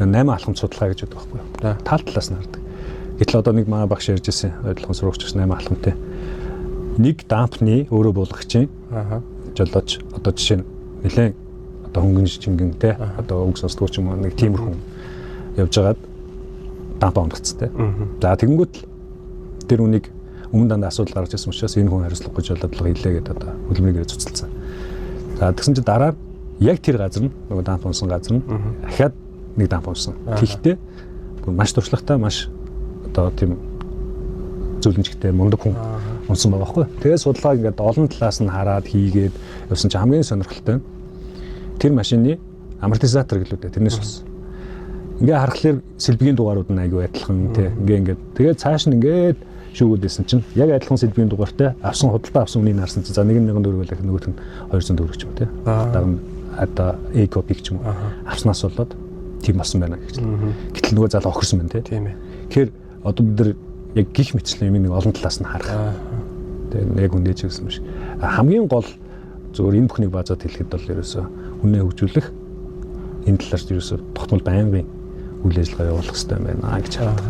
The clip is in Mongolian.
8 алхам судалгаа гэж байдаг байхгүй юу? Тал талаас нь хардаг. Гэтэл одоо нэг манай багш ярьж ирсэн ойлгон сурагч 8 алхамтай. Нэг дампны өөрөө буулгагчийн жолооч одоо жишээ нь нэлээд одоо хөнгөн шингэн те одоо үг сонсдгоо ч юм уу нэг тиймэрхүү явж байгаад дампа онгоцтой. За тэгэнгүүт тэр үнийг өмнө дандаа асуудал гарч ирсэн учраас энэ хүн хариуцлага гэж болоод хэлээ гэдэг одоо хөдөлмөрөөр цуцалсан. За тэгсэн чинь дараа яг тэр газар нь нөгөө дамп унсан газар нь дахиад нэг дамп унсан. Тэгэхдээ маш туршлагатай маш одоо тийм зөвлөмжтэй мундаг хүн унсан байгаа байхгүй. Тэгээд судалгааг ингээд олон талаас нь хараад хийгээд явсан чинь хамгийн сонирхолтой нь тэр машины амортизатор гэлээ тэрнээс болсон. Ингээ харахаар сэлбэгийн дугаарууд нь аягүй адилхан тий ингээд тэгээд цааш нь ингээд шүүгүүдсэн чинь яг адилхан сэлбэгийн дугаартай авсан худалдаа авсан үнийг харсан чинь за нэг нь 1000 төгрөг байлаа нөгөөх нь 200 төгрөг ч юм тий. Дараа нь одоо экопик ч юм уу авснаас болоод тийм болсон байна гэж. Гэтэл нөгөө зал охирсон байна тий. Тийм ээ. Тэгэхээр одоо бид нар яг гих мэтчлэн юм нэг олон талаас нь харах. Тэгээд яг үндэж гэсэн биш. Хамгийн гол зөвөр энэ бүхнийг базаад хэлэхэд бол ерөөсөө үнэ хөгжүүлэх энэ талаар ерөөсөө тогтмол байнгын үйл ажиллагаа явуулах хэрэгтэй байна гэж хараад.